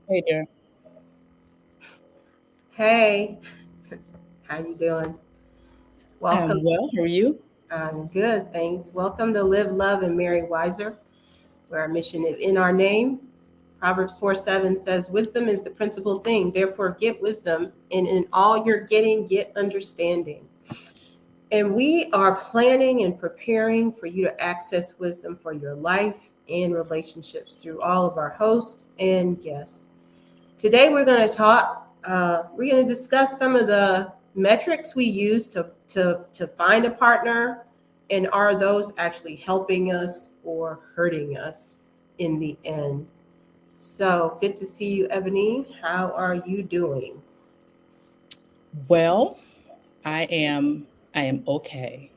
Hey there. Hey, how you doing? Welcome. I'm well. How are you? I'm good, thanks. Welcome to Live, Love, and Marry Wiser, where our mission is in our name. Proverbs 4:7 says, Wisdom is the principal thing. Therefore, get wisdom, and in all you're getting, get understanding. And we are planning and preparing for you to access wisdom for your life and relationships through all of our hosts and guests. Today, we're going to discuss some of the metrics we use to find a partner, and are those actually helping us or hurting us in the end? So good to see you, Ebony. How are you doing? Well, I am okay.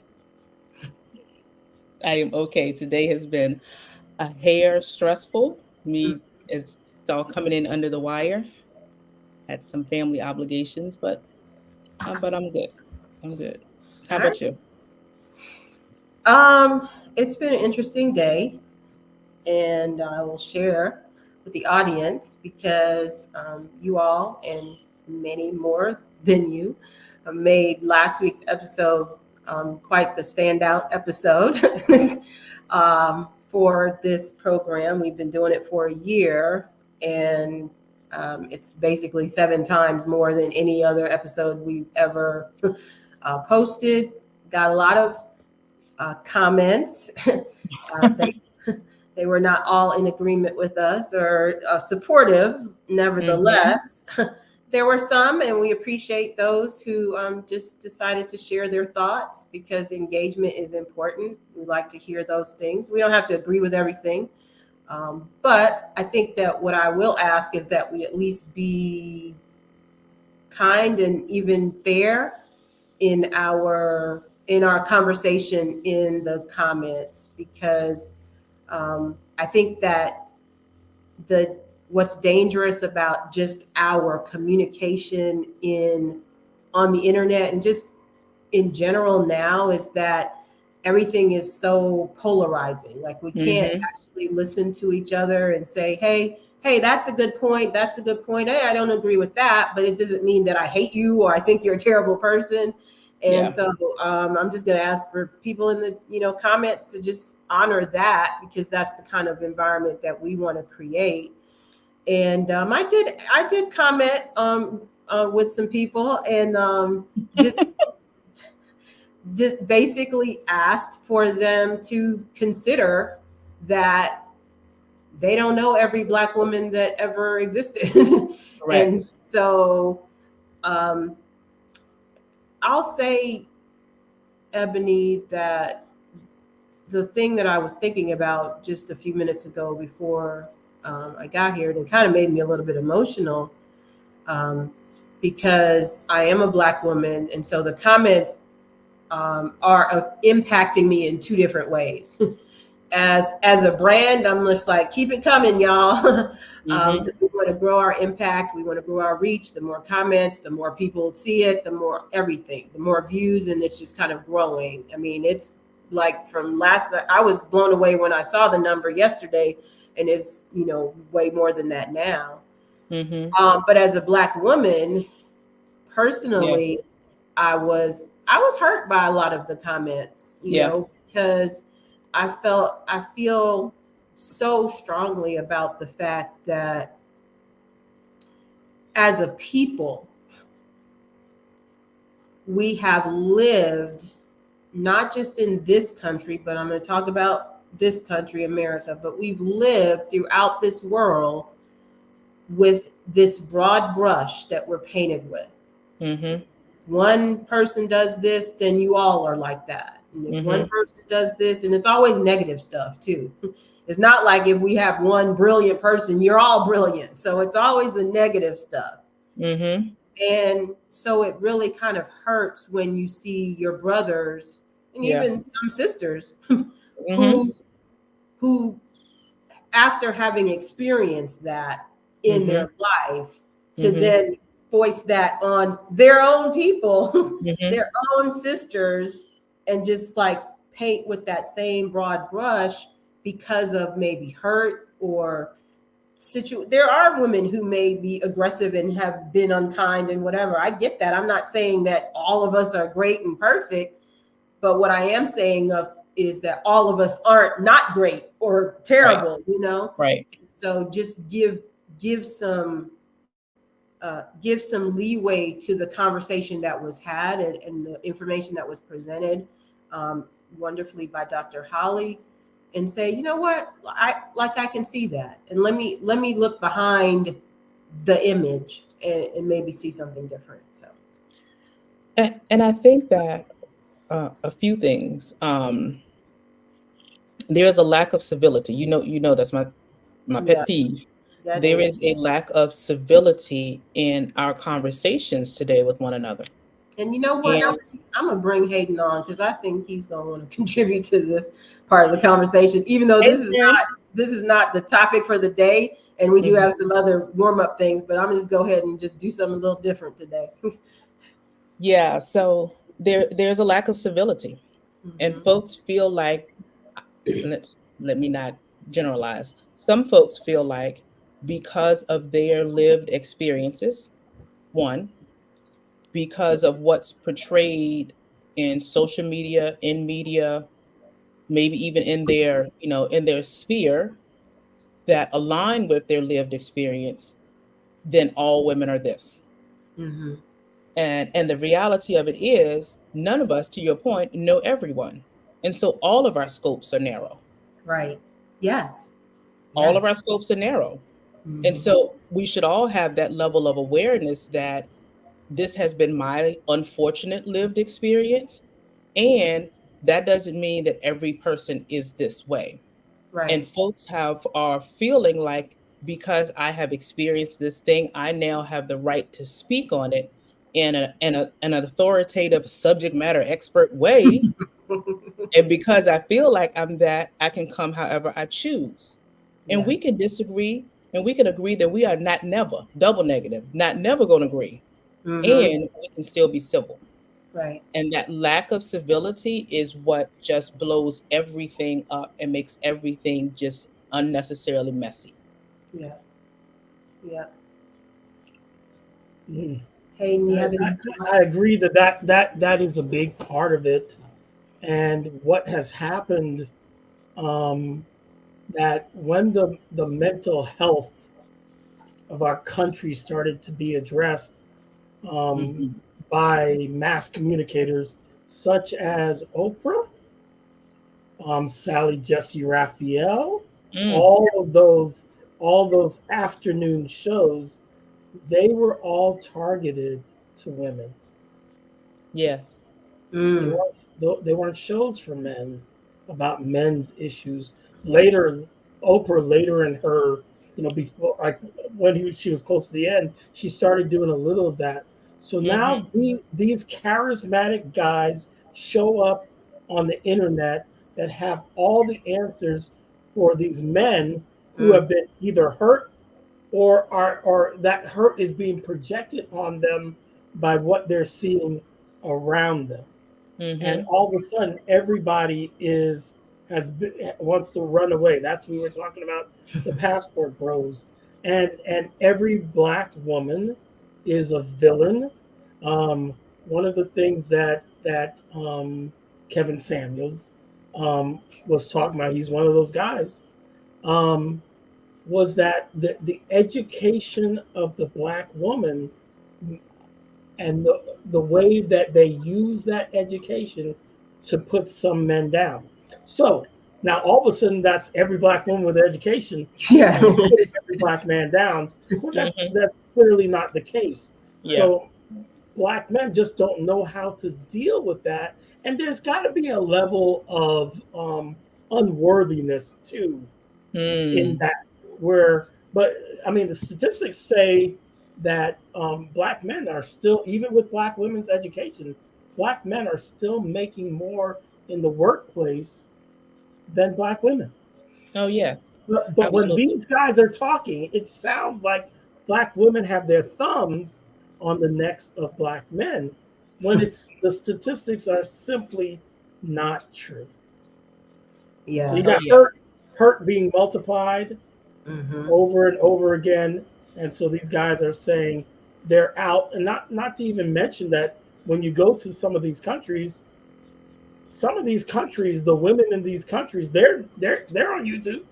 I am okay. Today has been a hair stressful. Me is all coming in under the wire. Had some family obligations, but I'm good. I'm good. How All right. about you? It's been an interesting day, and I will share with the audience because you all and many more than you made last week's episode quite the standout episode for this program. We've been doing it for a year, and it's basically 7 times more than any other episode we've ever posted. Got a lot of comments. They they were not all in agreement with us or supportive. Mm-hmm. Nevertheless, there were some, and we appreciate those who just decided to share their thoughts because engagement is important. We like to hear those things. We don't have to agree with everything. But I think that what I will ask is that we at least be kind and even fair in our conversation in the comments, because I think that the what's dangerous about just our communication in on the internet and just in general now is that everything is so polarizing. Like we can't Mm-hmm. actually listen to each other and say, hey, that's a good point. That's a good point. Hey, I don't agree with that, but it doesn't mean that I hate you or I think you're a terrible person. And Yeah. so I'm just going to ask for people in the comments to just honor that, because that's the kind of environment that we want to create. And I did comment with some people, and just just basically asked for them to consider that they don't know every black woman that ever existed. And Correct. so um, I'll say, Ebony, that the thing that I was thinking about just a few minutes ago before I got here, and it kind of made me a little bit emotional, um, because I am a black woman, and so the comments are impacting me in two different ways. As a brand, I'm just like, keep it coming, y'all. Mm-hmm. Because we want to grow our impact, we want to grow our reach. The more comments, the more people see it, the more everything, the more views, and it's just kind of growing. I mean, it's like from last night, I was blown away when I saw the number yesterday, and it's way more than that now. Mm-hmm. But as a black woman, Yes. personally, I was hurt by a lot of the comments, Yeah. because I feel so strongly about the fact that as a people, we have lived not just in this country, but I'm going to talk about this country, America, but we've lived throughout this world with this broad brush that we're painted with. Mm-hmm. One person does this, then you all are like that. And if one Mm-hmm. person does this, and it's always negative stuff too. It's not like if we have one brilliant person, you're all brilliant. So it's always the negative stuff. Mm-hmm. And so it really kind of hurts when you see your brothers and Yeah. even some sisters Mm-hmm. who who after having experienced that in Mm-hmm. their life, to Mm-hmm. then voice that on their own people, Mm-hmm. their own sisters, and just like paint with that same broad brush because of maybe hurt or there are women who may be aggressive and have been unkind and whatever. I get that. I'm not saying that all of us are great and perfect, but what I am saying of is that all of us aren't not great or Right. terrible, you know. Right. So just give some give some leeway to the conversation that was had, and the information that was presented um, wonderfully by Dr. Holly, and say, you know what, I can see that, and let me look behind the image, and maybe see something different. So And I think that a few things. There is a lack of civility. That's my pet yes, peeve. that There is. is a lack of civility in our conversations today with one another. And you know what? And I'm gonna bring Hayden on because I think he's gonna want to contribute to this part of the conversation, even though hey, friend. this is not the topic for the day, and we do Mhm. have some other warm up things. But I'm gonna just go ahead and just do something a little different today. Yeah, so there's a lack of civility, and Hmm. folks feel like, let me not generalize. Some folks feel like because of their lived experiences, one, because of what's portrayed in social media, in media, maybe even in their sphere that align with their lived experience, then all women are this. Hmm. And the reality of it is none of us, to your point, know everyone. And so all of our scopes are narrow. Right. Yes. All of Yes. our scopes are narrow. And Hmm. so we should all have that level of awareness that this has been my unfortunate lived experience. And that doesn't mean that every person is this way. Right. And folks are feeling like because I have experienced this thing, I now have the right to speak on it in an authoritative subject matter expert way. And because I feel like I'm that, I can come however I choose. And Yeah. we can disagree and we can agree that we are not never double negative, not never going to agree. Hmm. And we can still be civil. Right. And that lack of civility is what just blows everything up and makes everything just unnecessarily messy. Yeah. Yeah. Mm. Hayden, you I, have any I thoughts? agree that is a big part of it, and what has happened, um, that when the mental health of our country started to be addressed, um, Mhm. by mass communicators such as Oprah, Sally Jesse Raphael, Mm, all of those afternoon shows, they were all targeted to women. yes. They Mm. weren't shows for men about men's issues. Later, Oprah later in her, before, like when she was close to the end, she started doing a little of that. So Hmm. now these charismatic guys show up on the internet that have all the answers for these men who Mm. have been either hurt, or that hurt is being projected on them by what they're seeing around them. And Hmm. all of a sudden everybody wants to run away. That's we were talking about the passport bros, and every black woman is a villain. One of the things that Kevin Samuels, was talking about, he's one of those guys, um, was that the education of the black woman, and the way that they use that education to put some men down. So now all of a sudden that's every black woman with education Yeah. is putting every black man down. Well, Hmm. that's clearly not the case. Yeah. So black men just don't know how to deal with that, and there's got to be a level of unworthiness too in Mm. that, where, but I mean the statistics say that, black men are still, even with black women's education, black men are still making more in the workplace than black women. Oh, yes. But when Absolutely. these guys are talking, it sounds like black women have their thumbs on the necks of black men, when it's the statistics are simply not true. So Yeah. you Oh, got yeah. hurt being multiplied, Mm-hmm. over and over again. And so these guys are saying they're out, and not to even mention that when you go to some of these countries, the women in these countries, they're on YouTube.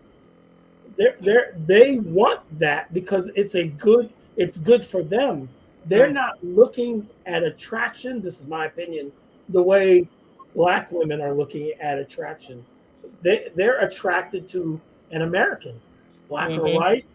They want that because it's good for them. They're Mm. not looking at attraction. This is my opinion. The way black women are looking at attraction, they're attracted to an American, black or Mhm. white,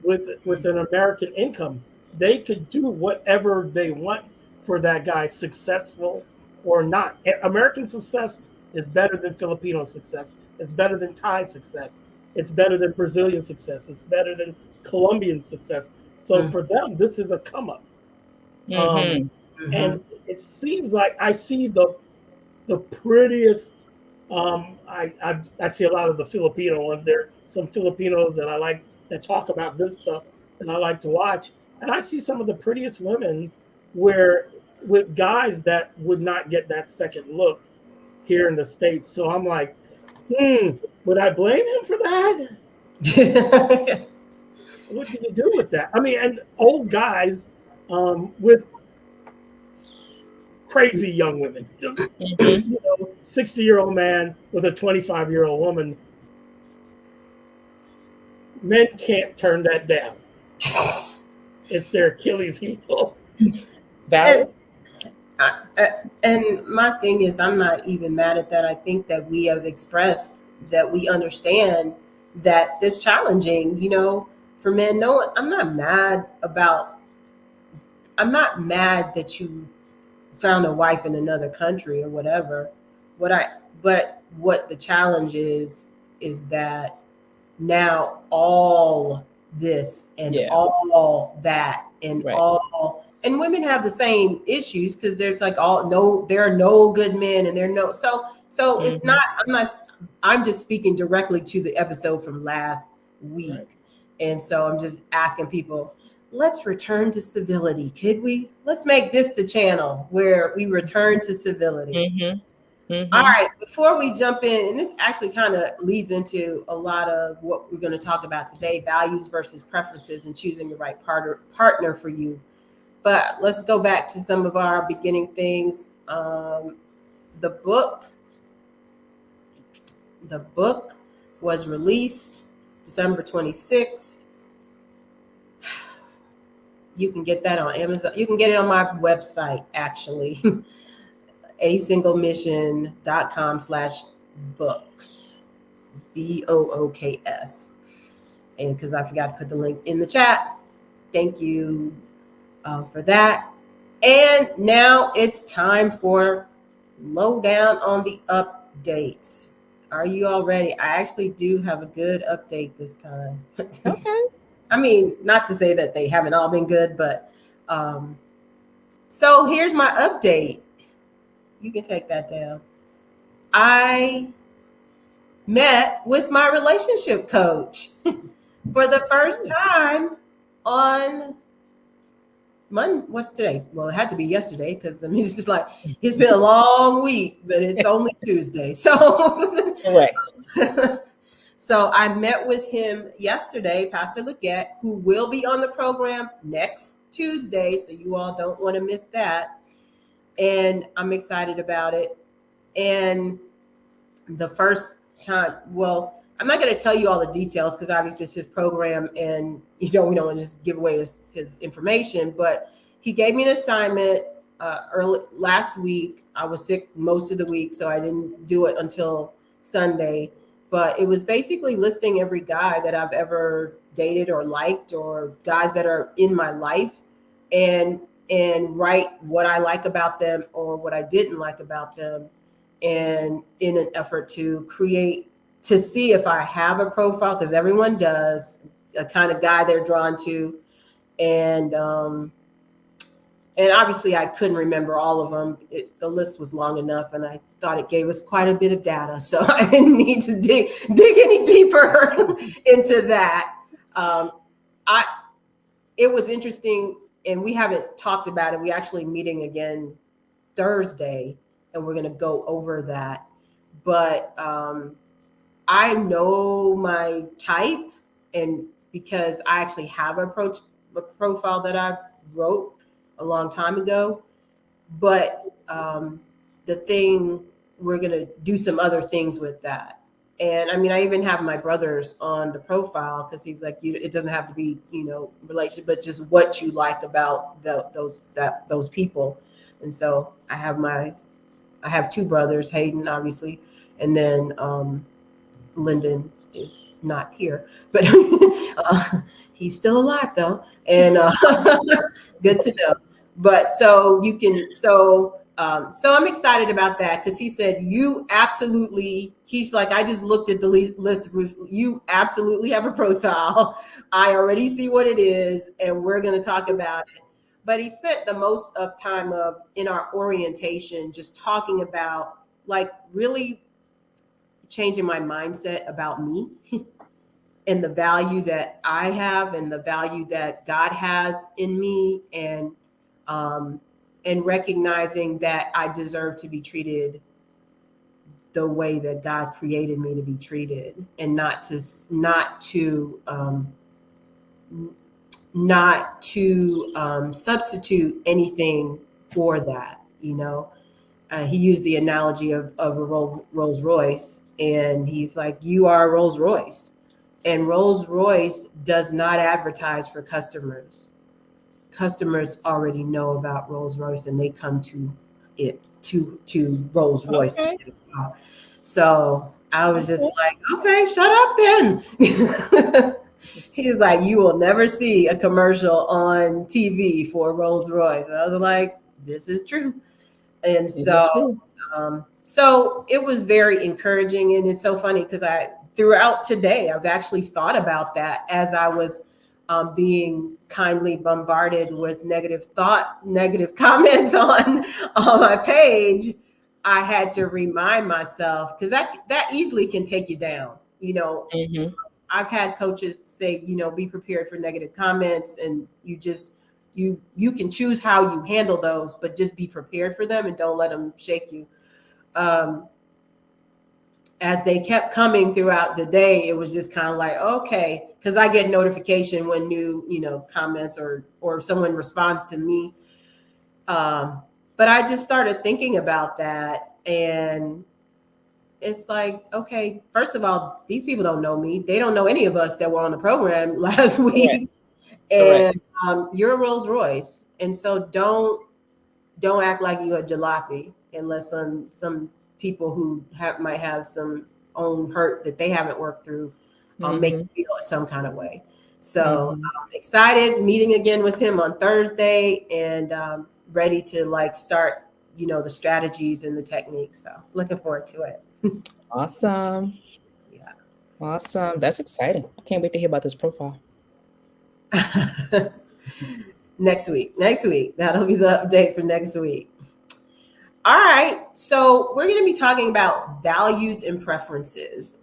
with an American income. They could do whatever they want for that guy, successful or not. American success is better than Filipino success. It's better than Thai success. It's better than Brazilian success. It's better than Colombian success. So Mm. for them, this is a come up. Um, Mhm. Mm-hmm. and it seems like I see the prettiest. I see a lot of the Filipino ones. There are some Filipinos that I like that talk about this stuff, and I like to watch. And I see some of the prettiest women where with guys that would not get that second look here in the states. So I'm like, would I blame him for that? What do you do with that? I mean, and old guys with crazy young women, just Mhm. 60-year-old man with a 25-year-old woman. Men can't turn that down. It's their Achilles heel. and, Valid. and my thing is, I'm not even mad at that. I think that we have expressed that we understand that it's challenging, for men. No, I'm not mad that you found a wife in another country or whatever. What I, but what the challenge is that now all this and Yeah. all that and Right. all and women have the same issues because there's like all no there are no good men and there are no so it's not Mhm. I'm just speaking directly to the episode from last Right. week. And so I'm just asking people, let's return to civility. Could we? Let's make this the channel where we return to civility. Mhm. All Mhm. right, before we jump in, and this actually kind of leads into a lot of what we're going to talk about today, values versus preferences and choosing the right partner for you. But let's go back to some of our beginning things. The book, the book was released December 26th. You can get that on Amazon. You can get it on my website, actually, asinglemission.com/books. BOOKS. And because I forgot to put the link in the chat, thank you for that. And now it's time for lowdown on the updates. Are you all ready? I actually do have a good update this time. Okay. I mean, not to say that they haven't all been good, but so here's my update. You can take that down. I met with my relationship coach for the first time on Monday. What's today? Well, it had to be yesterday because I mean it's just like it's been a long week, but it's only Tuesday. So Correct. so I met with him yesterday, Pastor Leggett, who will be on the program next Tuesday. So you all don't want to miss that. And I'm excited about it. And the first time, well, I'm not going to tell you all the details because obviously it's his program and we don't want to just give away his information, but he gave me an assignment early last week. I was sick most of the week, so I didn't do it until Sunday, but it was basically listing every guy that I've ever dated or liked or guys that are in my life and write what I like about them or what I didn't like about them, and in an effort to create to see if I have a profile because everyone does a kind of guy they're drawn to, and obviously I couldn't remember all of them. The list was long enough, and I thought it gave us quite a bit of data, so I didn't need to dig any deeper into that. I It was interesting, and we haven't talked about it. We actually meeting again Thursday, and we're going to go over that. But I know my type, and because I actually have a profile that I wrote a long time ago, but the thing, we're gonna do some other things with that. And I mean, I even have my brothers on the profile because he's like, it doesn't have to be, relation, but just what you like about those people. And so I have two brothers, Hayden, obviously, and then Lyndon is not here, but he's still alive though, and good to know. But so you can, so I'm excited about that because he said you absolutely. He's like, I just looked at the list. You absolutely have a profile. I already see what it is, and we're going to talk about it. But he spent the most of time of in our orientation just talking about like really changing my mindset about me and the value that I have and the value that God has in me, um, and recognizing that I deserve to be treated the way that God created me to be treated, and not to substitute anything for that. He used the analogy of a Rolls Royce, and he's like, you are a Rolls Royce. And Rolls Royce does not advertise for customers. Customers already know about Rolls Royce, and they come to Rolls Royce to Okay. get a car. So I was just Okay. like, okay, shut up then. He's like, you will never see a commercial on TV for Rolls Royce. And I was like, this is true. And It is so true. so it was very encouraging, and it's so funny because throughout today I've actually thought about that as I was being kindly bombarded with negative comments on my page. I had to remind myself because that easily can take you down. Hmm. I've had coaches say, be prepared for negative comments, and you can choose how you handle those, but just be prepared for them and don't let them shake you. Um, as they kept coming throughout the day, it was just kind of like, okay, because I get notification when new, comments or someone responds to me. But I just started thinking about that, and it's like, okay, first of all, these people don't know me. They don't know any of us that were on the program last Correct. week, Correct. and you're a Rolls Royce, and so don't act like you're a jalopy unless some people who might have some own hurt that they haven't worked through make Hmm. you feel some kind of way. So Hmm. I'm excited meeting again with him on Thursday, and ready to like start, the strategies and the techniques. So looking forward to it. Awesome. Awesome. That's exciting. I can't wait to hear about this profile. Yeah. Next week. That'll be the update for next week. All right, so we're going to be talking about values and preferences.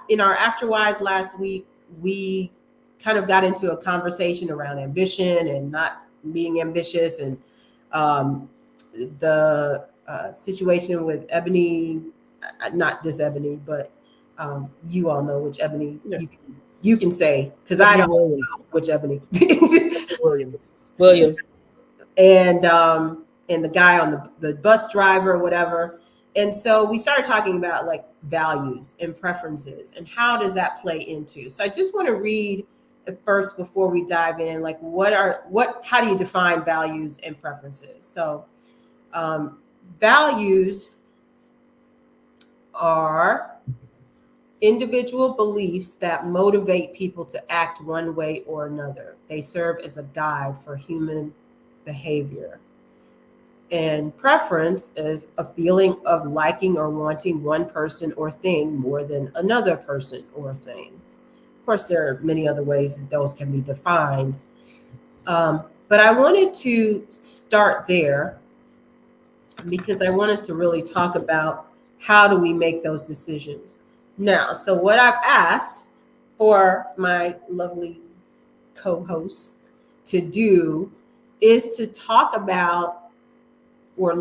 In our Afterwise last week, we kind of got into a conversation around ambition and not being ambitious, and the situation with Ebony, not this Ebony, but you all know which Ebony Yeah. you can say, because I Ebony don't Williams. know which Ebony. Ebony Williams. Williams. And the guy on the bus driver or whatever. And so we started talking about like values and preferences and how does that play into. So I just want to read at first before we dive in, like how do you define values and preferences? So values are individual beliefs that motivate people to act one way or another. They serve as a guide for human behavior. And preference is a feeling of liking or wanting one person or thing more than another person or thing. Of course, there are many other ways that those can be defined. But I wanted to start there because I want us to really talk about how do we make those decisions. Now, so what I've asked for my lovely co-host to do is to talk about or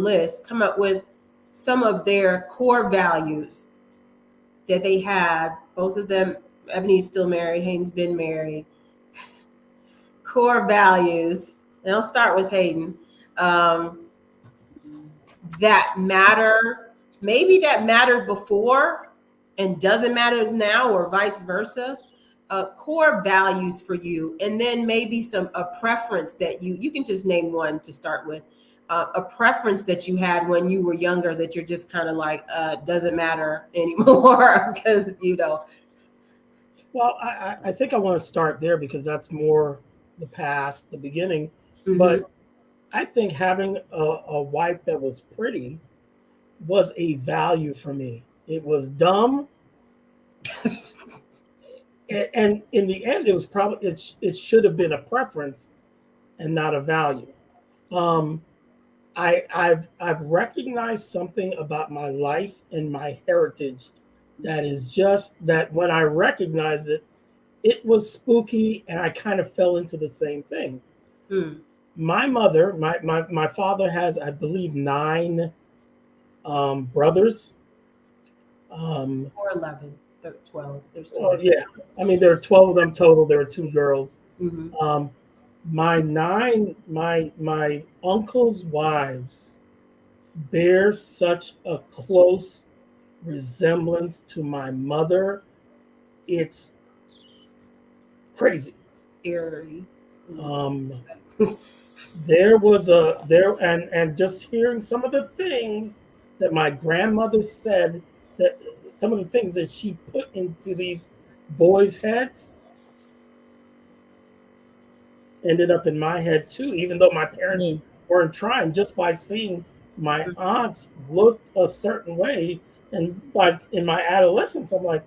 come up with some of their core values that they had, both of them Ebony's still married. Hayden's been married. Core values, and I'll start with Hayden, um, that matter, maybe that mattered before and doesn't matter now, or vice versa. Core values for you, and then maybe a preference that you can just name one to start with. A preference that you had when you were younger that you're just kind of like doesn't matter anymore because Well, I think I want to start there because that's more the past, the beginning. Mhm. But I think having a wife that was pretty was a value for me. It was dumb, and in the end, it was probably it should have been a preference and not a value. Um, I've recognized something about my life and my heritage that is just that when I recognized it, it was spooky, and I kind of fell into the same thing. Mm. My mother, my father has, I believe, nine brothers. Or 11, 12. There's Well, 12. yeah, I mean there are 12 of them total. There are two girls. Hmm. Um, my uncle's wives bear such a close resemblance to my mother. It's crazy. Eerie. Um, there was a there and just hearing some of the things that my grandmother said, that some of the things that she put into these boys' heads ended up in my head too, even though my parents Mm. weren't trying. Just by seeing my aunts looked a certain way, and by in my adolescence I'm like,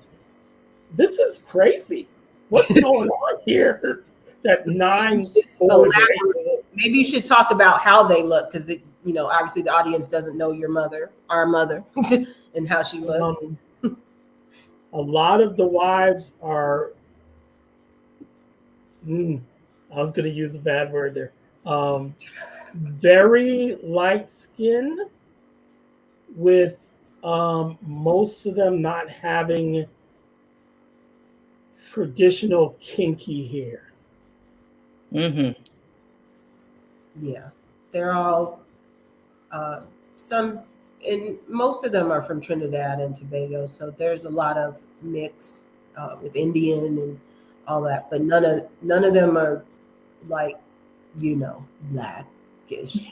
this is crazy, what's going on here? That You nine should boys or eight elaborate. boys. Maybe you should talk about how they look because obviously the audience doesn't know our mother, and how she looks. um, a lot of the wives are, mm, I was going to use a bad word there, very light skinned, with most of them not having traditional kinky hair. Mhm. Yeah, they're all some, and most of them are from Trinidad and Tobago, so there's a lot of mix with Indian and all that, but none of them are like blackish.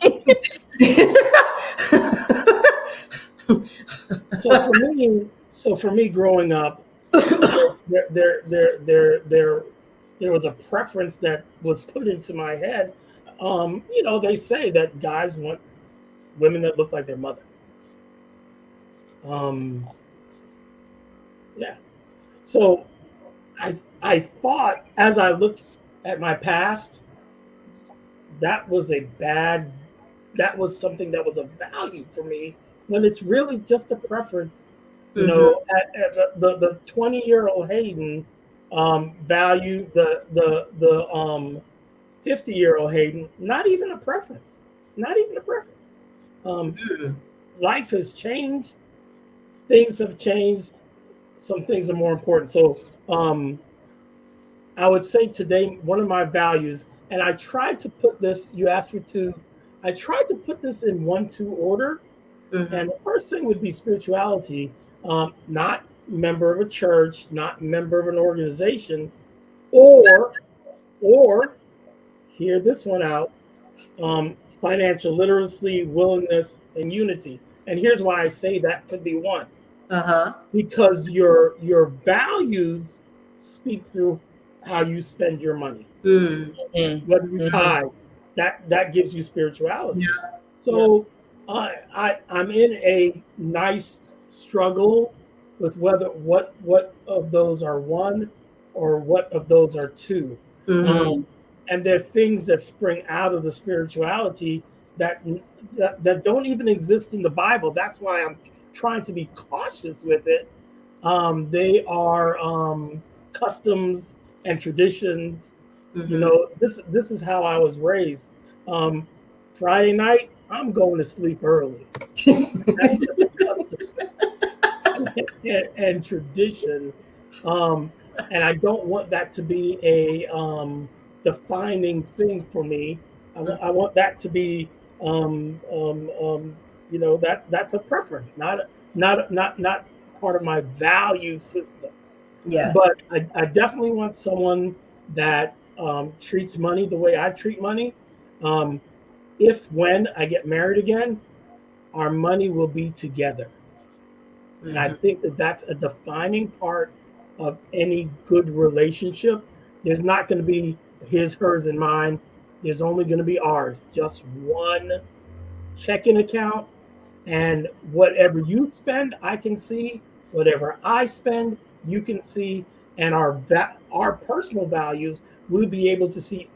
So for me growing up, there was a preference that was put into my head. They say that guys want women that look like their mother. Um, yeah. So I thought, as I looked at my past, that was a bad that was something that was a value for me, when it's really just a preference. Hmm. At the 20-year-old Hayden value the 50-year-old Hayden, not even a preference, not even a preference. Um, Life has changed, things have changed, some things are more important. So I would say today, one of my values, and I tried to put this, you asked me to, I tried to put this in 1-2 order. And Hmm. the first thing would be spirituality, not member of a church, not member of an organization, or hear this one out, financial literacy, willingness, and unity. And here's why I say that could be one, Uh-huh. because your values speak through how you spend your money. Mm. Mm. Whether you Mhm. tithe, that gives you spirituality. Yeah. Yeah. So I'm in a nice struggle with whether what of those are one or what of those are two. Hmm. Um, and there are things that spring out of the spirituality that, that don't even exist in the Bible. That's why I'm trying to be cautious with it. They are customs and traditions. Hmm. This is how I was raised. Um, Friday night, I'm going to sleep early. That's just custom and tradition. Um, and I don't want that to be a defining thing for me. I want that to be that's a preference, not part of my value system. Yes. But I definitely want someone that treats money the way I treat money. Um, if when I get married again, our money will be together. And I Hmm. think that that's a defining part of any good relationship. There's not going to be his, hers, and mine. There's only going to be ours. Just one checking account, and whatever you spend, I can see. Whatever I spend, you can see. And our personal values, we'll be able to see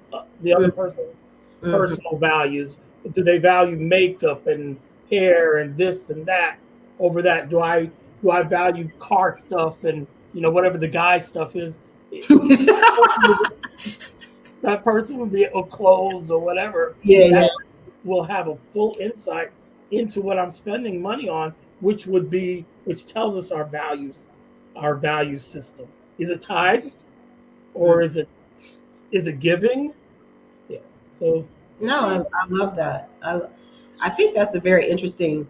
the other person's Hmm. personal values. Do they value makeup and hair and this and that over that? Do I value car stuff and whatever the guy stuff is? That person would be or clothes or whatever. Yeah, That yeah. will have a full insight into what I'm spending money on, which tells us our value system. Is it tied or is it giving? Yeah. So No, yeah. I love that. I think that's a very interesting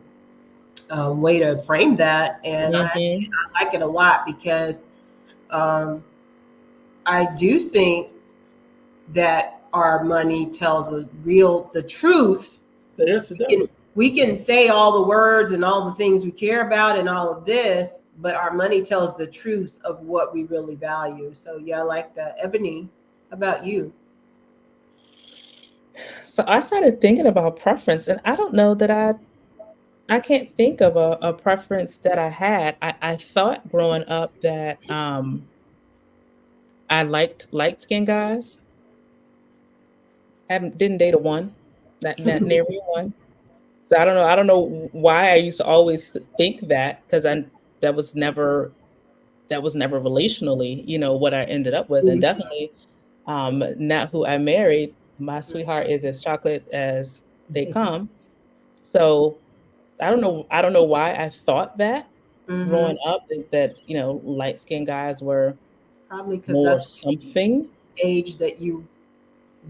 way to frame that, and Mhm. I like it a lot because um, I do think that our money tells the truth. Yes, it We can, does. we can say all the words and all the things we care about and all of this, but our money tells the truth of what we really value. So yeah, I like that. Ebony, how about you? So I started thinking about preference, and I don't know that I can't think of a preference that I had. I thought growing up that I liked light skinned guys. Haven't didn't date a one, not nary a one. So I don't know why I used to always think that because I that was never that was never relationally, what I ended up with, and definitely not who I married. My sweetheart is as chocolate as they come. So I don't know why I thought that Mm-hmm. growing up that light skinned guys were Probably because more that's something. the age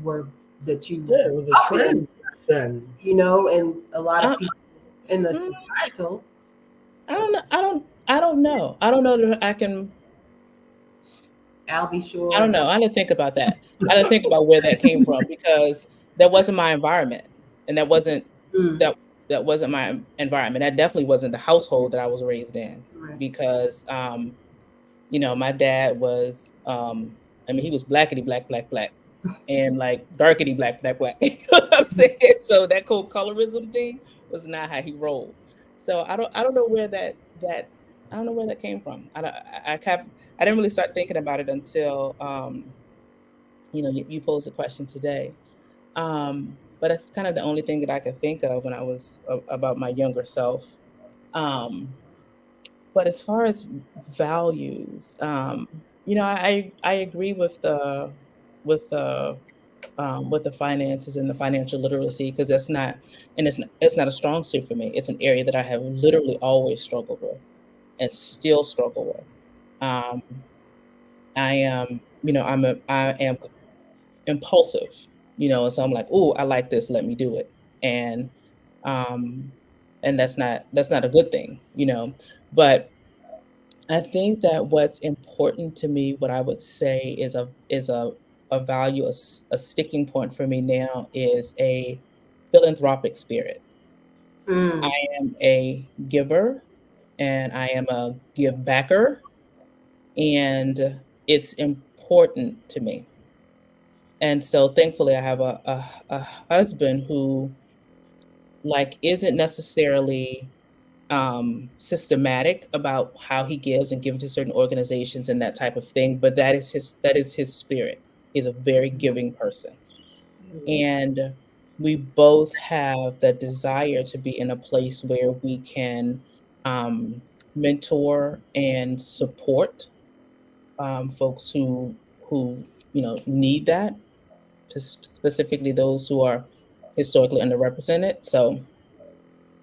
were that you Yeah, it was a up in, trend back then. and a lot of I, people in the mm, societal. I don't know. I don't know. I don't know that I can. I'll be I sure. don't know. I didn't think about that. I didn't think about where that came from because that wasn't my environment, and Mm, that that wasn't my environment. That definitely wasn't the household that I was raised in right. because my dad was I mean he was blackety black black black and like darkety black black black. You know what I'm saying? So that cold colorism thing was not how he rolled. So I don't know where that I don't know where that came from. I didn't really start thinking about it until you posed the question today. But it's kind of the only thing that I could think of when I was about my younger self. Um, but as far as values, I agree with the finances and the financial literacy because it's not a strong suit for me. It's an area that I have literally always struggled with and still struggle with. Um, I am, I am impulsive, and so I'm like, oh, I like this, let me do it, and um, and that's not a good thing, but I think that what's important to me, what I would say is a value, a sticking point for me now is a philanthropic spirit. I Mm, am a giver and I am a give backer, and it's important to me. And so thankfully I have a husband who like isn't necessarily systematic about how he gives and gives to certain organizations and that type of thing, but that is his spirit. He's a very giving person. And we both have that desire to be in a place where we can um, mentor and support folks who need that, specifically those who are historically underrepresented. So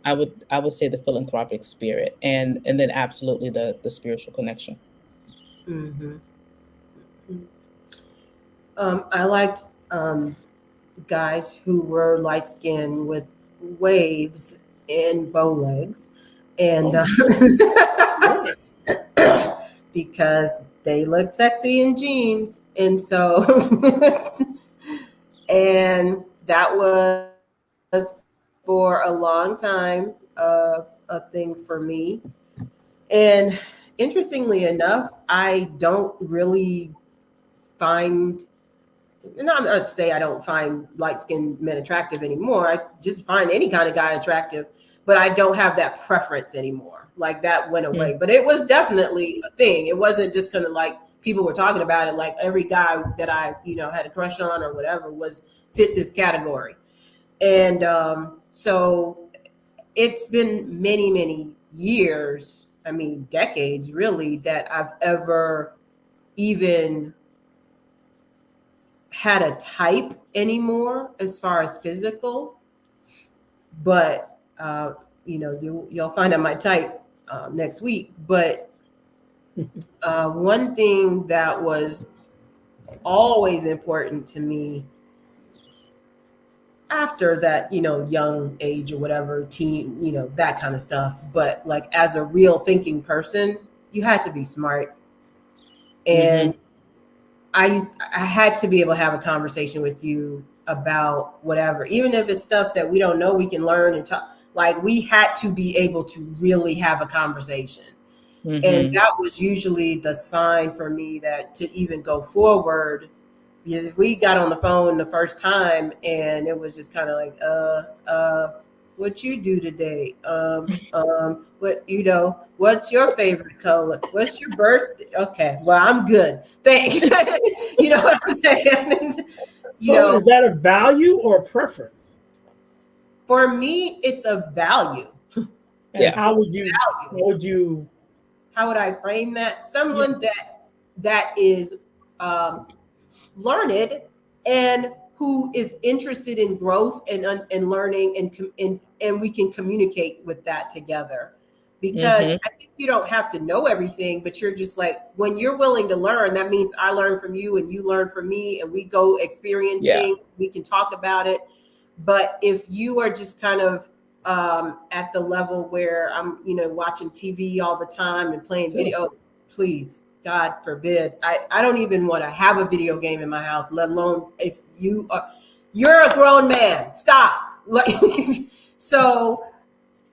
I would say the philanthropic spirit and then absolutely the spiritual connection. mm-hmm. I liked guys who were light skinned with waves and bow legs, and Oh, really? because they look sexy in jeans, and so and that was for a long time a thing for me. And interestingly enough, I don't really find, and I'm not to say I don't find light skinned men attractive anymore. I just find any kind of guy attractive, but I don't have that preference anymore. Like that went away. Hmm. But it was definitely a thing. It wasn't just kind of like people were talking about it. Like every guy that I, had a crush on or whatever was fit this category. And so it's been many, many years, I mean, decades really, that I've ever even had a type anymore as far as physical, but you'll find out my type next week. But one thing that was always important to me after that, young age or whatever, teen, that kind of stuff. But like as a real thinking person, you had to be smart. Mhm. And I had to be able to have a conversation with you about whatever, even if it's stuff that we don't know, we can learn and talk. Like we had to be able to really have a conversation. And Mhm. that was usually the sign for me that to even go forward. Because if we got on the phone the first time and it was just kind of like, what you do today? What's your favorite color? What's your birthday? Okay, well, I'm good. Thanks. You know what I'm saying? you So know, is that a value or a preference? for me, it's a value. And Yeah. how would you How would I frame that? yeah. Someone that is um, learned and who is interested in growth and learning and we can communicate with that together, because Mhm. I think you don't have to know everything, but you're just like, when you're willing to learn, that means I learn from you and you learn from me and we go experience Yeah. things, we can talk about it. But if you are just kind of at the level where I'm, watching TV all the time and playing Sure. video, please, God forbid. I don't even want to have a video game in my house, let alone if you're a grown man. Stop. Like, so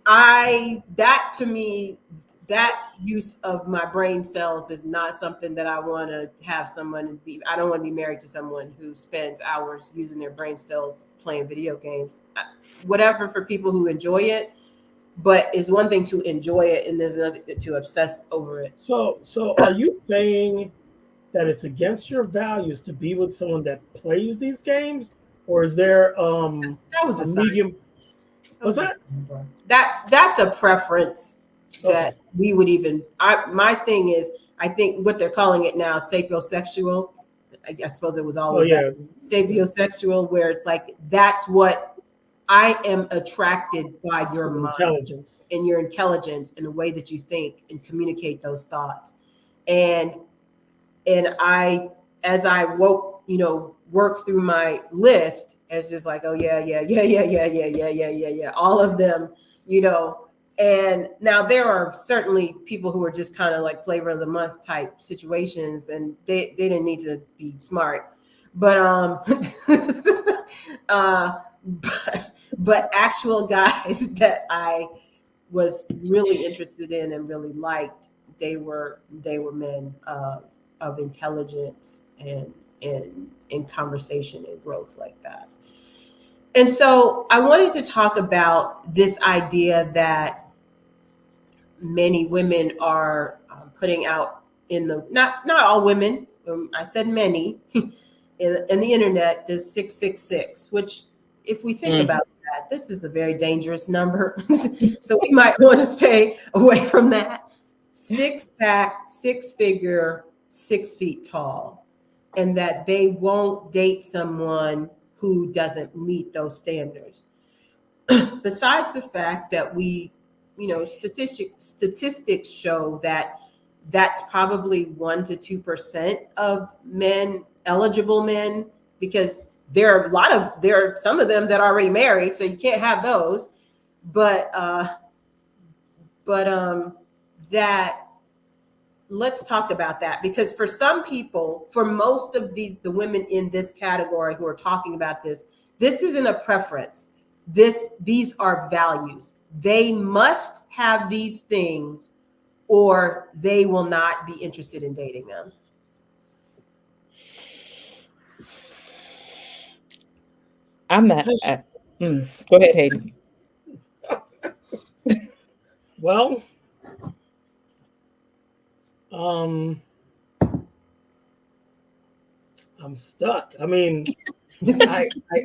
that to me, that use of my brain cells is not something that I want to have someone be. I don't want to be married to someone who spends hours using their brain cells playing video games. Whatever, for people who enjoy it, but it's one thing to enjoy it and there's another to obsess over it. So are you saying that it's against your values to be with someone that plays these games, or is there That was a a sign. medium? That Was was a that sign, bro. That's a preference okay? that we would even. My thing is, I think what they're calling it now, sapiosexual. I suppose it was Oh always that yeah, yeah. sapiosexual, where it's like that's what I am attracted by your So mind intelligence. and your intelligence and the way that you think and communicate those thoughts. And I, as I work through my list, it's just like, oh yeah, yeah, yeah, yeah, yeah, yeah, yeah, yeah, yeah, yeah, all of them, you know. And now there are certainly people who are just kind of like flavor of the month type situations, and they didn't need to be smart, but but actual guys that I was really interested in and really liked, they were men of intelligence and in conversation and growth like that. And so I wanted to talk about this idea that many women are putting out in the, not all women, I said many, in the internet, there's 666, which if we think Mm. about that, this is a very dangerous number. So we might want to stay away from that. Six pack, six figure, 6 feet tall, and that they won't date someone who doesn't meet those standards. Besides the fact that we, statistics show that that's probably 1 to 2% of men, eligible men, because there are some of them that are already married, so you can't have those. But that let's talk about that, because for some people, for most of the women in this category who are talking about this isn't a preference. These are values. They must have these things or they will not be interested in dating them. I'm not. Go ahead, Hayden. Well, um, I'm stuck. I mean,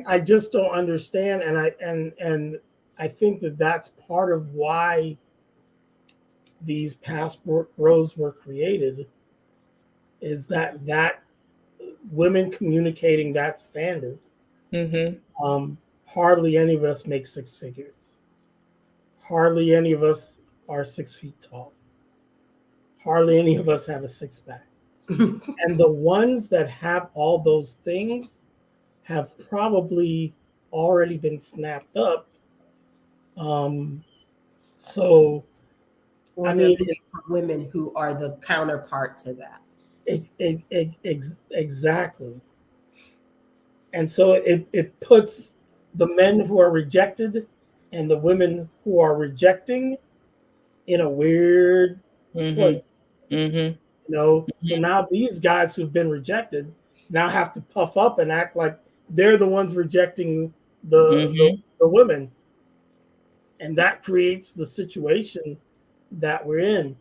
I just don't understand, and I think that that's part of why these passport bros were created, is that women communicating that standard. Mm-hmm. Hardly any of us make six figures. Hardly any of us are 6 feet tall. Hardly any of us have a six pack. And the ones that have all those things have probably already been snapped up. Um, so, Or I they're mean, looking for women who are the counterpart to that. exactly. And so it puts the men who are rejected and the women who are rejecting in a weird Mm-hmm. place. Mm-hmm. So now these guys who've been rejected now have to puff up and act like they're the ones rejecting Mm-hmm. the women, and that creates the situation that we're in.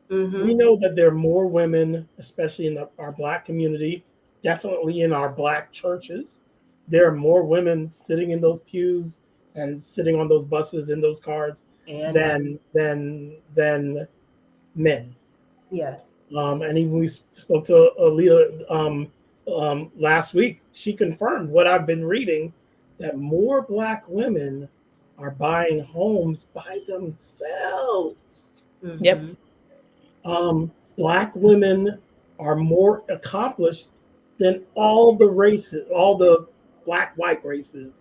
We Mm-hmm. know that there are more women, especially in our Black community, definitely in our Black churches. There are more women sitting in those pews and sitting on those buses in those cars And than men. yes. And even we spoke to Alita last week. She confirmed what I've been reading, that more Black women are buying homes by themselves. Yep. Mm-hmm. Black women are more accomplished than all the races, all the Black white races.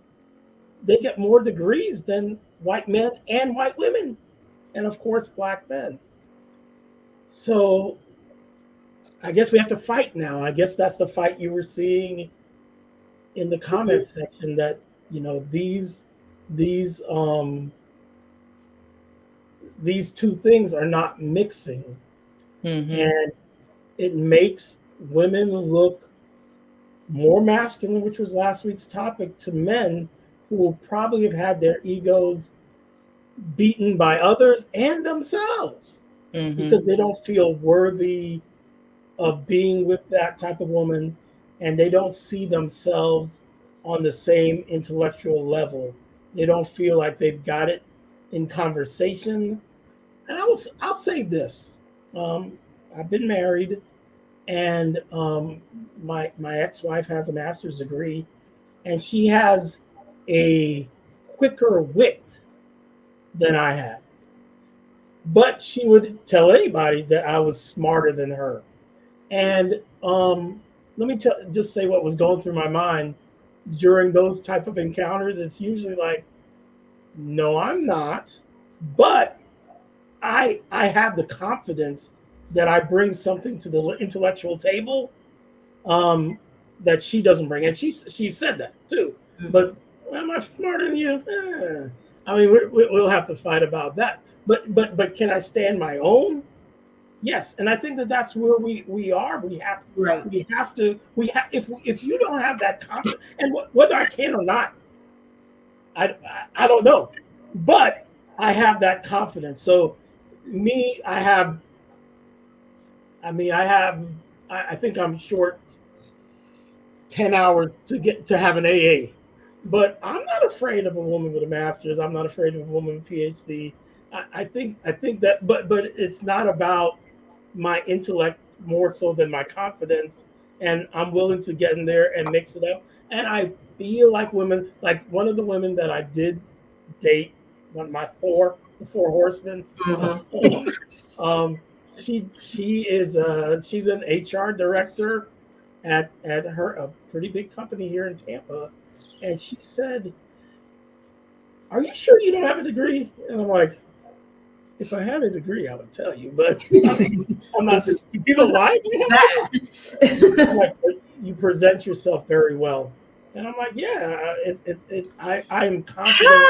They get more degrees than white men and white women, and of course, Black men. So I guess we have to fight now. I guess that's the fight you were seeing in the comment section, that these these two things are not mixing, Mm-hmm. and it makes women look more masculine, which was last week's topic, to men who will probably have had their egos beaten by others and themselves Mm-hmm. because they don't feel worthy of being with that type of woman, and they don't see themselves on the same intellectual level. They don't feel like they've got it in conversation. And I'll say this: um, I've been married, and my ex-wife has a master's degree, and she has a quicker wit than I had. But she would tell anybody that I was smarter than her. And let me just say what was going through my mind during those type of encounters. It's usually like, no, I'm not, but I have the confidence that I bring something to the intellectual table, um, that she doesn't bring, and she said that too. Mm-hmm. But am I smarter than you? I mean, we'll have to fight about that. But can I stand my own? Yes, and I think that that's where we are. Right. We have if you don't have that confidence, and whether I can or not, I don't know, but I have that confidence. So me, I have, I think I'm short 10 hours to get to have an AA, but I'm not afraid of a woman with a master's. I'm not afraid of a woman with a PhD. I think that, but it's not about my intellect more so than my confidence, and I'm willing to get in there and mix it up. And I feel like women, like one of the women that I did date, one of the four horsemen of Mm-hmm. um, she is she's an HR director at her a pretty big company here in Tampa, and she said, "Are you sure you don't have a degree?" And I'm like, "If I had a degree, I would tell you, but I'm not. Do people lie? Do you have a degree?" I'm that. like, "But you present yourself very well." And I'm like, yeah, I'm confident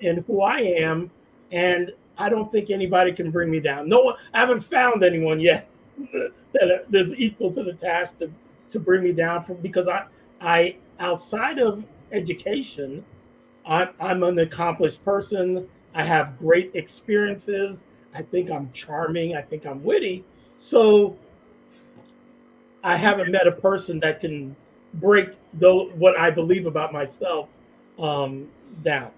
in who I am, and I don't think anybody can bring me down. No one, I haven't found anyone yet that's equal to the task to bring me down from because I outside of education, I'm an accomplished person. I have great experiences. I think I'm charming. I think I'm witty. So I haven't met a person that can break what I believe about myself um, down.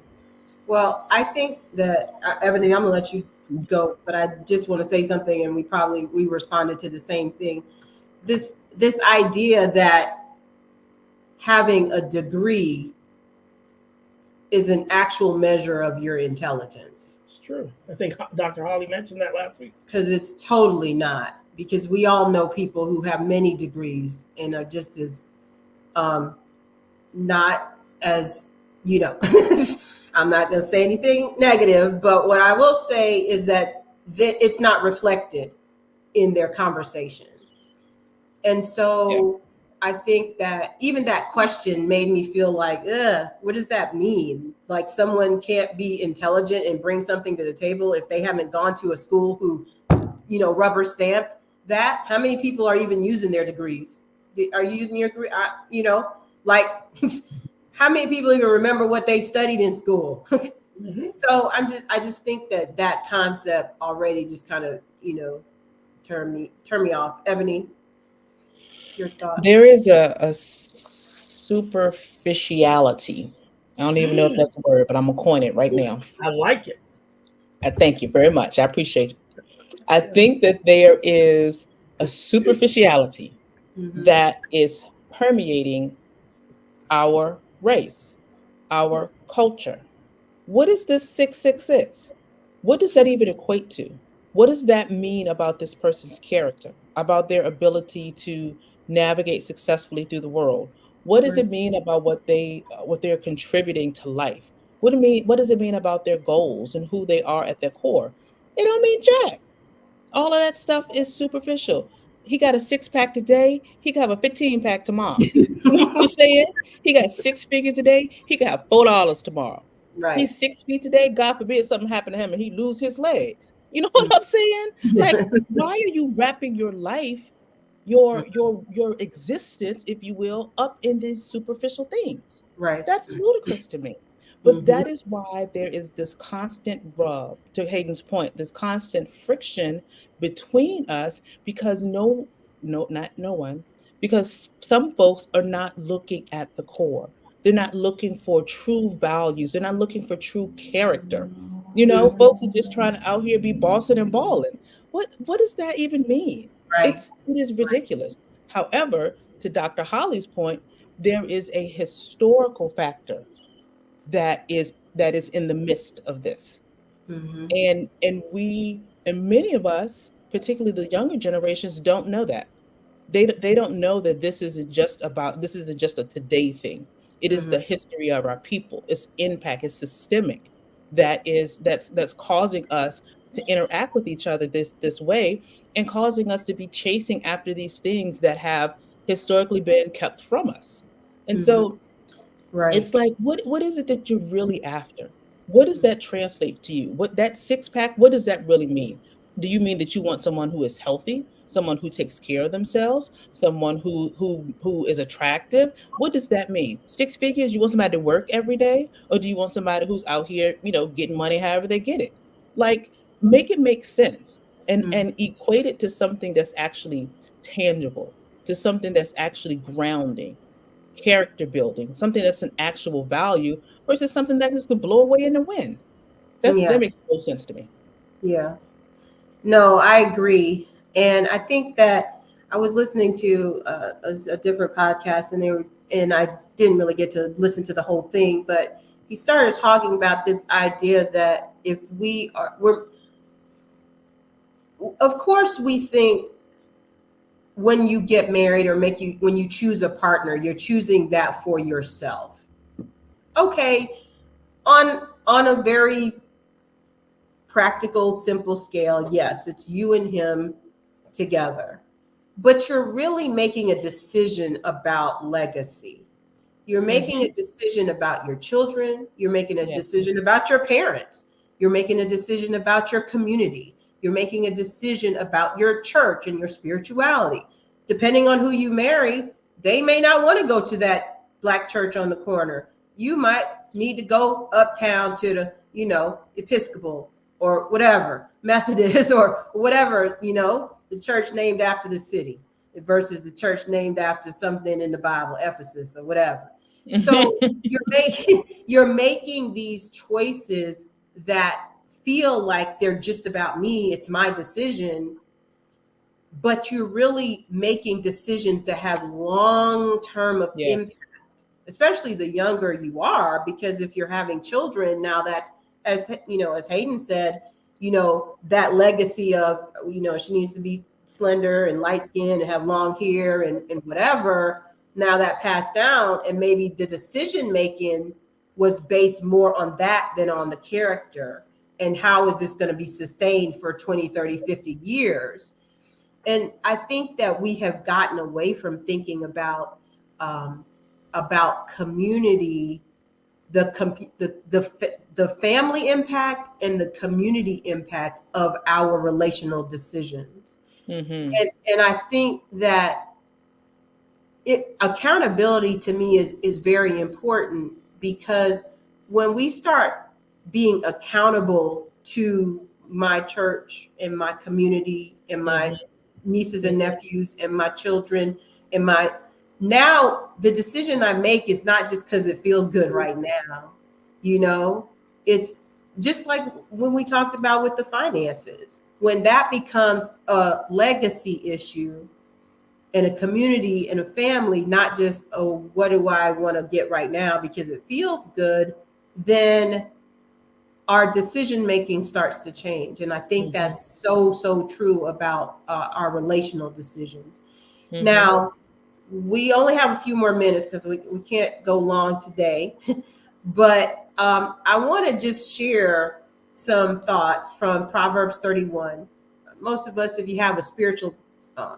Well, I think that Ebony, I'm gonna let you go, but I just want to say something, and we responded to the same thing. This idea that having a degree is an actual measure of your intelligence, It's true. I think Dr. Holly mentioned that last week. because it's totally not. Because we all know people who have many degrees and are just as um, not as you know. I'm not going to say anything negative, but what I will say is that it's not reflected in their conversation. And Yeah. so I think that even that question made me feel like, ugh, what does that mean? Like someone can't be intelligent and bring something to the table if they haven't gone to a school who, rubber stamped that. How many people are even using their degrees? Are you using your degree? Like how many people even remember what they studied in school? Hmm. So I just think that concept already just kind of, turn me off. Ebony, your thoughts? There is a superficiality. I don't even know if Mm, that's a word, but I'm gonna coin it right now. I like it. I thank you very much. I appreciate it. It's I good. think that there is a superficiality Mm-hmm. that is permeating our race, our culture. What is this 666? What does that even equate to? What does that mean about this person's character, about their ability to navigate successfully through the world? What does Right. it mean about what they're contributing to life? What does it mean about their goals and who they are at their core? It don't mean jack. All of that stuff is superficial. He got a six pack today. He could have a 15 pack tomorrow. You know what I'm saying? He got six figures today. He could have $4 tomorrow. Right. He's 6 feet today. God forbid something happened to him and he lose his legs. You know what I'm saying? Like, why are you wrapping your life, your existence, if you will, up in these superficial things? Right. That's ludicrous to me. But Mm-hmm. that is why there is this constant rub, to Hayden's point, this constant friction between us because not no one, because some folks are not looking at the core. They're not looking for true values. They're not looking for true character. Folks are just trying to out here be bossing and balling. What does that even mean? Right. It is ridiculous. However, to Dr. Holly's point, there is a historical factor that is in the midst of this. Mm-hmm. And many of us, particularly the younger generations, don't know that. They don't know that this isn't just a today thing. It is Mm-hmm. the history of our people. Its impact is systemic. That's causing us to interact with each other this way, and causing us to be chasing after these things that have historically been kept from us. And Mm-hmm. so Right. it's like, what is it that you're really after? What does that translate to you? What that six pack, what does that really mean? Do you mean that you want someone who is healthy, someone who takes care of themselves, someone who is attractive? What does that mean? Six figures, you want somebody to work every day? Or do you want somebody who's out here, getting money however they get it? Like, make it make sense, and Mm-hmm. and equate it to something that's actually tangible, to something that's actually grounding, character building, something that's an actual value versus something that just could blow away in the wind. That Yeah. makes no sense to me. Yeah. No, I agree, and I think that I was listening to a different podcast, and I didn't really get to listen to the whole thing, but he started talking about this idea that if of course, we think when you get married or when you choose a partner, you're choosing that for yourself. Okay, on a very practical, simple scale, yes, it's you and him together. But you're really making a decision about legacy. You're making a Mhm. decision about your children. You're making a Yeah. decision about your parents. You're making a decision about your community. You're making a decision about your church and your spirituality. Depending on who you marry, they may not want to go to that black church on the corner. You might need to go uptown to the, Episcopal or whatever, Methodist or whatever, the church named after the city versus the church named after something in the Bible, Ephesus or whatever. So you're making these choices that feel like they're just about me. It's my decision, but you're really making decisions that have long-term of Yes. impact, especially the younger you are, because if you're having children now, that's, as Hayden said, that legacy of, she needs to be slender and light skinned and have long hair and whatever. Now that passed down, and maybe the decision making was based more on that than on the character, and how is this going to be sustained for 20, 30, 50 years. And I think that we have gotten away from thinking um, about community, the family impact and the community impact of our relational decisions. Mhm. And I think that accountability to me is very important, because when we start being accountable to my church and my community and my Mhm. nieces and Mhm. nephews and my children and my now the decision I make is not just because it feels good right now. you know it's just like when we talked about with the finances, when that becomes a legacy issue in a community, in a family, not just, oh, what do I want to get right now because it feels good, then our decision making starts to change. And I think Mhm. that's so true about our relational decisions. Mhm. Now, we only have a few more minutes because we can't go long today. But I want to just share some thoughts from Proverbs 31. Most of us, if you have a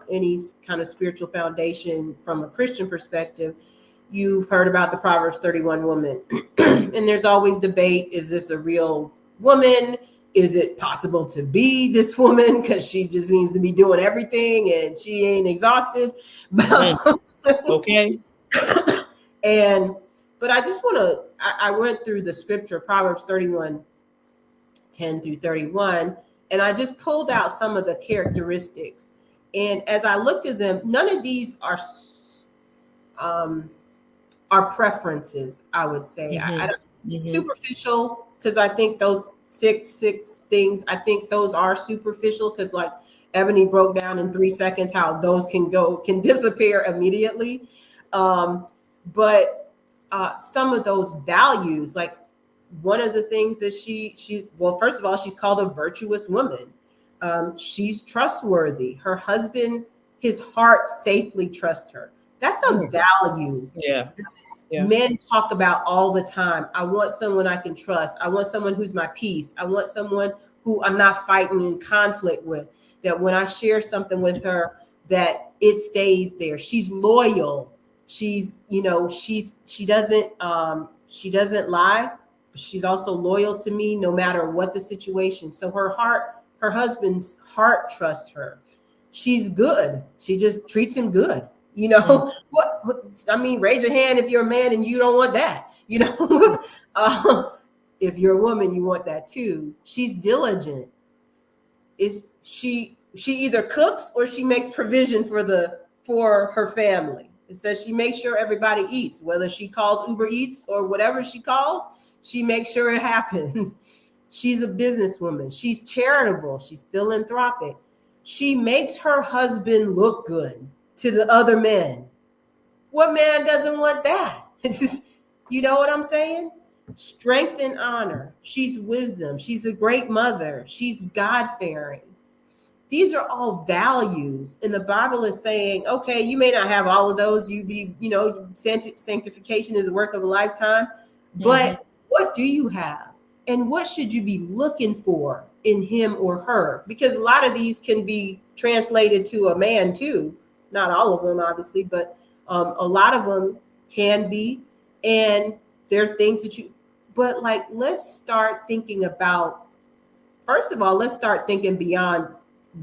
any kind of spiritual foundation from a Christian perspective, you've heard about the Proverbs 31 woman. And there's always debate, is this a real woman? Is it possible to be this woman? Because she just seems to be doing everything and she ain't exhausted. Mm. Okay. And but I just want to, I went through the scripture, Proverbs 31, 10 through 31, and I just pulled out some of the characteristics. And as I looked at them, none of these um, are preferences, I would say. I Mhm. don't, it's Mhm. superficial, because I think those six things, I think those are superficial, because like Ebony broke down in 3 seconds how those can disappear immediately. But some of those values, like one of the things that well, first of all, she's called a virtuous woman. She's trustworthy. Her husband, his heart safely trusts her. That's a Mm. value Yeah. Yeah. men talk about all the time. I want someone I can trust. I want someone who's my peace. I want someone who I'm not fighting in conflict with. That when I share something with her, that it stays there. She's loyal. She doesn't lie. But she's also loyal to me no matter what the situation. So her husband's heart trusts her. She's good. She just treats him good. Mm. I mean, raise your hand if you're a man and you don't want that. uh, if you're a woman, you want that too. She's diligent. Is she either cooks or she makes provision for her family. It says she makes sure everybody eats, whether she calls Uber Eats or whatever she calls, she makes sure it happens. She's a businesswoman. She's charitable. She's philanthropic. She makes her husband look good to the other men. What man doesn't want that? It's just, you know what I'm saying? Strength and honor. She's wisdom. She's a great mother. She's God fearing. These are all values. And the Bible is saying, okay, you may not have all of those. Sanctification is a work of a lifetime. Mhm. But what do you have? And what should you be looking for in him or her? Because a lot of these can be translated to a man too. Not all of them, obviously, but a lot of them can be. And there are things that but like, let's start thinking about, first of all, let's start thinking beyond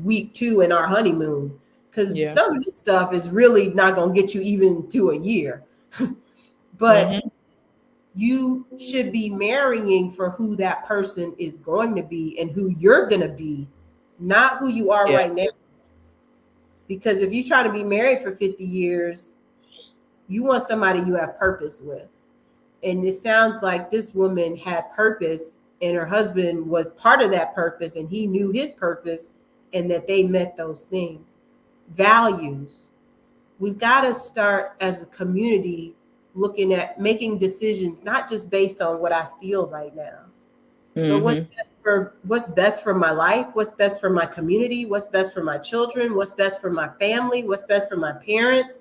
week 2 in our honeymoon, because Yeah. some of this stuff is really not going to get you even to a year. But Mhm. you should be marrying for who that person is going to be and who you're going to be, not who you are Yeah. right now. Because if you try to be married for 50 years, you want somebody you have purpose with. And it sounds like this woman had purpose and her husband was part of that purpose and he knew his purpose and that they met those things. Values. We've got to start as a community looking at making decisions not just based on what I feel right now, but Mhm. what's best for my life, what's best for my community, what's best for my children, what's best for my family, what's best for my parents.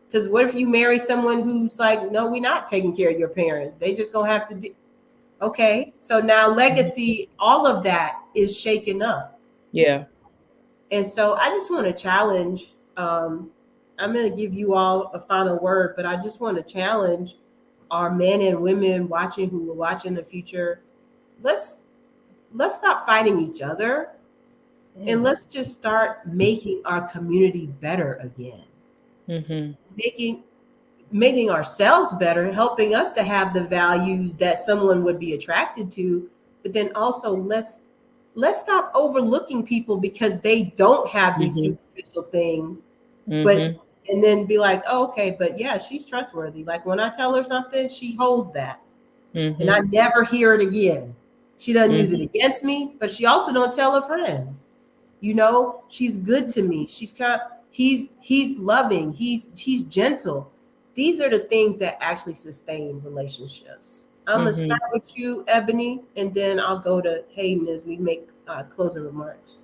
Because what if you marry someone who's like, no, we're not taking care of your parents, they just gonna have to do. Okay, so now Mhm. legacy, all of that is shaken up. Yeah. And so I just want to challenge, I'm going to give you all a final word, but I just want to challenge our men and women watching who will watch in the future. Let's let's stop fighting each other and let's just start making our community better again. Mhm. Making making ourselves better, helping us to have the values that someone would be attracted to, but then also let's stop overlooking people because they don't have these Mhm. superficial things, but Mhm. and then be like, oh, okay, but yeah, she's trustworthy. Like when I tell her something, she holds that. And I Mhm. never hear it again. She doesn't use it Mhm. against me, but she also don't tell her friends. She's good to me. He's loving, he's gentle. These are the things that actually sustain relationships. I'm gonna Mhm. start with you, Ebony, and then I'll go to Hayden as we make closing remarks.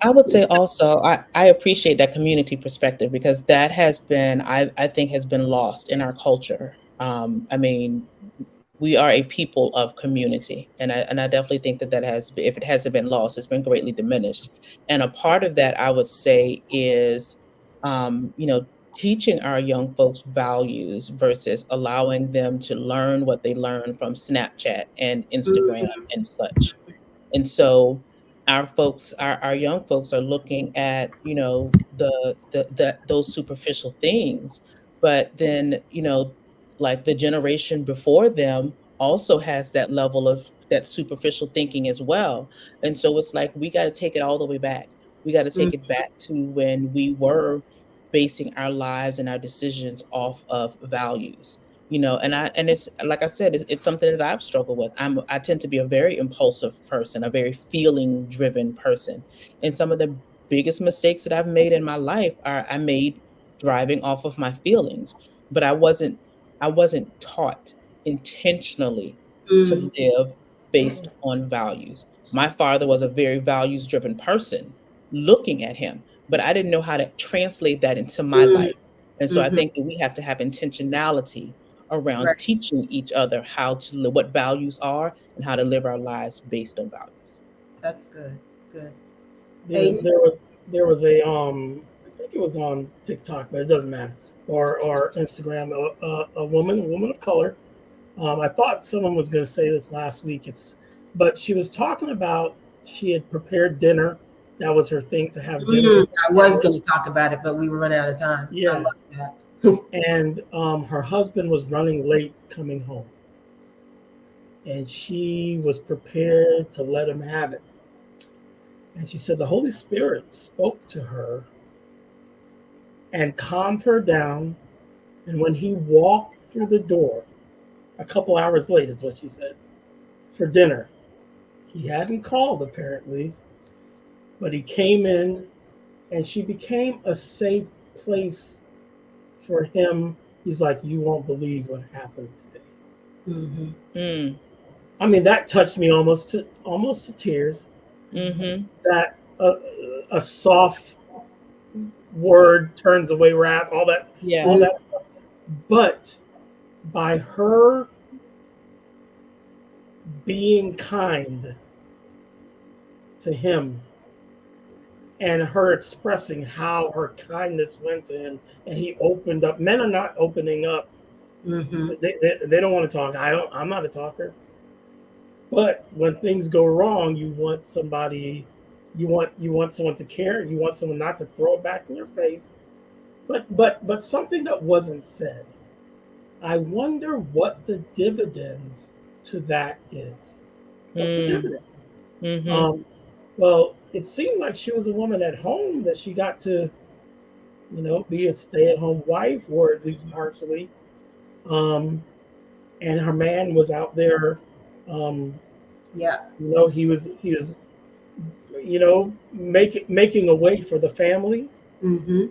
I would say also I appreciate that community perspective because that has been I think has been lost in our culture. I mean, we are a people of community, and I definitely think that if it hasn't been lost, it's been greatly diminished. And a part of that I would say is, teaching our young folks values versus allowing them to learn what they learn from Snapchat and Instagram Mhm. and such. And so our young folks are looking at, those superficial things, but then, like the generation before them also has that level of that superficial thinking as well. And so it's like we got to take it all the way back. We got to Mm, take it back to when we were basing our lives and our decisions off of values. And it's like I said, it's something that I've struggled with. I tend to be a very impulsive person, a very feeling driven person. And some of the biggest mistakes that I've made in my life are I made driving off of my feelings, but I wasn't taught intentionally to mm, live based on values. My father was a very values driven person looking at him, but I didn't know how to translate that into my mm, life. And so I mhm. think that we have to have intentionality around Right. teaching each other how to live, what values are, and how to live our lives based on values. That's good. Good. there, Hayden. there was there was I think it was on TikTok, but it doesn't matter, or Instagram. A woman of color. I thought someone was going to say this last week. But she was talking about she had prepared dinner. That was her thing, to have dinner with I her was family. going to talk about it, but we were running out of time. I Yeah, love that. and her husband was running late coming home, and she was prepared to let him have it. And she said the Holy Spirit spoke to her and calmed her down. And when he walked through the door, a couple hours late, is what she said, for dinner, he hadn't called apparently, but he came in, and she became a safe place for him. He's like, you won't believe what happened today. Hmm. Mm, I mean, that touched me almost to tears. mhm, That uh, a soft word turns away wrath, Yeah. all that stuff. But by her being kind to him and her expressing how her kindness went to him, and he opened up. Men are not opening up. Mm-hmm. They don't want to talk. I'm not a talker. But when things go wrong, you want somebody, you want someone to care. You want someone not to throw it back in your face. But something that wasn't said. I wonder what the dividends to that is. What's the Mm. dividend? Mhm. Um, well, it seemed like she was a woman at home that she got to, be a stay-at-home wife, or at least partially. Um, and her man was out there. Um, Yeah. he was making a way for the family, Mm-hmm.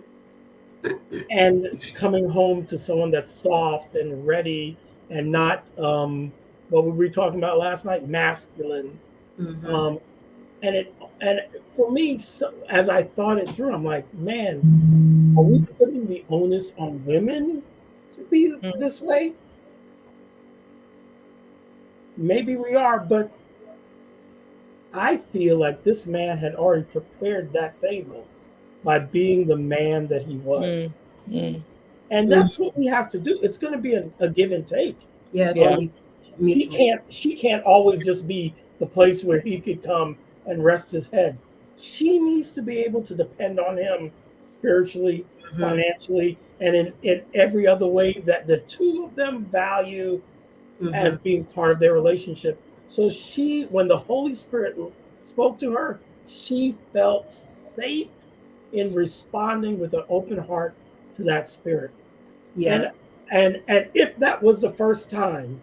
and coming home to someone that's soft and ready and not what we were talking about last night, masculine. Mm-hmm. Um, and for me, so, as I thought it through, I'm like, man, are we putting the onus on women to be Mm. this way? Maybe we are, but I feel like this man had already prepared that table by being the man that he Mm. was. Mm. And Mm-hmm. that's what we have to do. It's going to be a give and take. Yeah, it's Yeah. Um, mutual. she can't always just be the place where he could come and rest his head. She needs to be able to depend on him spiritually, Mm-hmm. financially, and in every other way that the two of them value Mm-hmm. as being part of their relationship. So when the Holy Spirit spoke to her, she felt safe in responding with an open heart to that spirit. Yeah. And if that was the first time,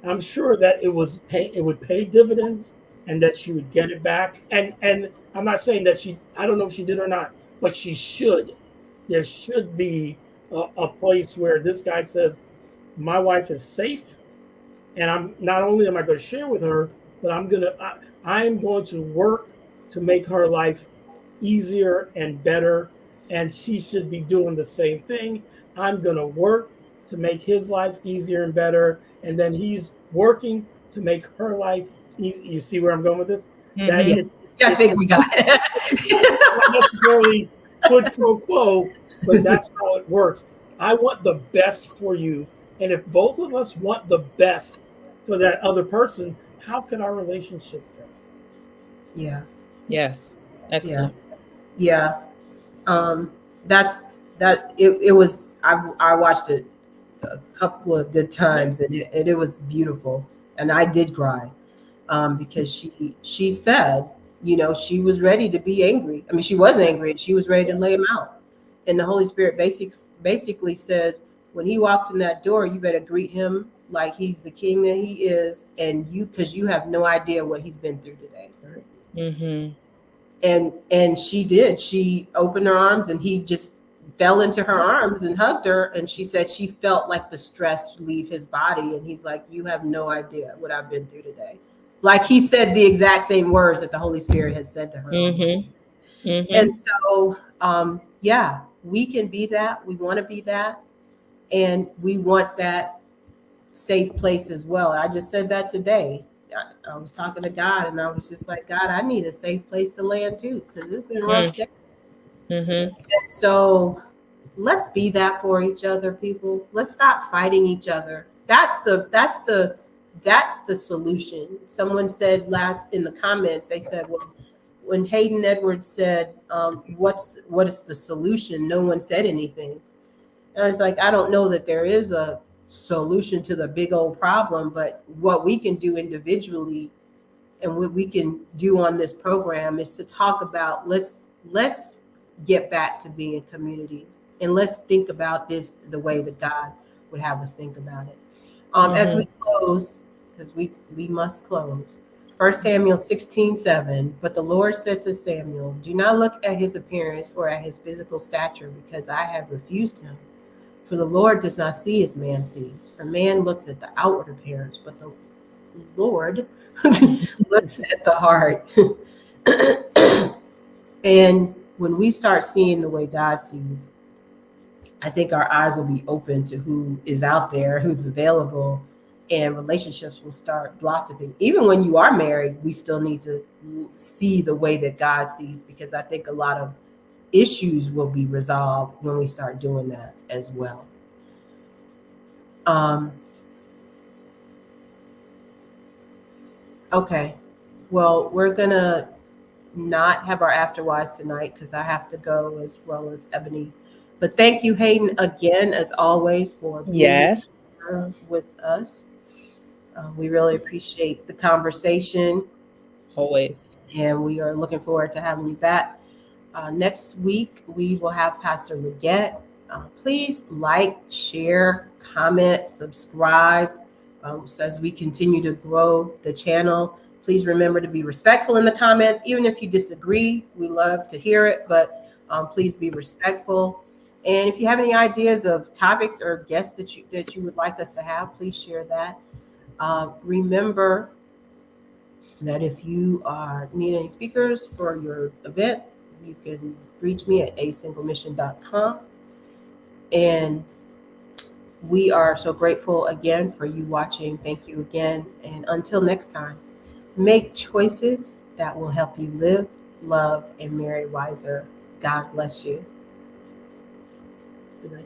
I'm sure that it would pay dividends, and that she would get it back. And I'm not saying that I don't know if she did or not, but she should. There should be a place where this guy says, my wife is safe, and I'm not only am I going to share with her, but I'm going to work to make her life easier and better, and she should be doing the same thing. I'm going to work to make his life easier and better, and then he's working to make her life easy. You see where I'm going with this? That Yeah. Mhm. I think we got it's it. not necessarily quid pro quo, but that's how it works. I want the best for you. And if both of us want the best for that other person, how can our relationship fail? Yeah. Yes. Yeah. Excellent. Yeah. Um, that's that. It was. I watched it a couple of good Yeah. times, and it was beautiful, and I did cry, because she said, she was ready to be angry. I mean, she was angry. She was ready to lay him out, and the Holy Spirit basically says, when he walks in that door, you better greet him like he's the king that he is, and because you have no idea what he's been through today. Mhm. And she did. She opened her arms, and he just fell into her arms and hugged her, and she said she felt like the stress leave his body, and he's like, you have no idea what I've been through today. Like, he said the exact same words that the Holy Spirit had said to her. Mhm. And Mhm. so, yeah, we can be that. We want to be that, and we want that safe place as well. I just said that today. I was talking to God, and I was just like, God, I need a safe place to land too, because it's been rough Mm. day. Mhm. So let's be that for each other, people. Let's stop fighting each other. That's the solution. Someone said last in the comments, they said, well, when Hayden Edwards said, what is the solution? No one said anything. And I was like, I don't know that there is a solution to the big old problem, but what we can do individually and what we can do on this program is to talk about, let's get back to being community, and let's think about this the way that God would have us think about it. As we Mhm. close, because we must close. 1 Samuel 16:7. But the Lord said to Samuel, do not look at his appearance or at his physical stature, because I have refused him. For the Lord does not see as man sees. For man looks at the outward appearance, but the Lord looks at the heart. And when we start seeing the way God sees, I think our eyes will be open to who is out there, who's available, and relationships will start blossoming. Even when you are married, we still need to see the way that God sees, because I think a lot of issues will be resolved when we start doing that as well. Okay, well, we're gonna not have our afterwise tonight because I have to go as well as Ebony. But thank you, Hayden, again, as always, for being Yes, here with us. We really appreciate the conversation, always. and we are looking forward to having you back. Next week, we will have Pastor Leggett. Please like, share, comment, subscribe. So as we continue to grow the channel, please remember to be respectful in the comments. Even if you disagree, we love to hear it, but please be respectful. And if you have any ideas of topics or guests that you would like us to have, please share that. Remember that if you need any speakers for your event, you can reach me at asinglemission.com. And we are so grateful again for you watching. Thank you again. And until next time, make choices that will help you live, love, and marry wiser. God bless you. Good night.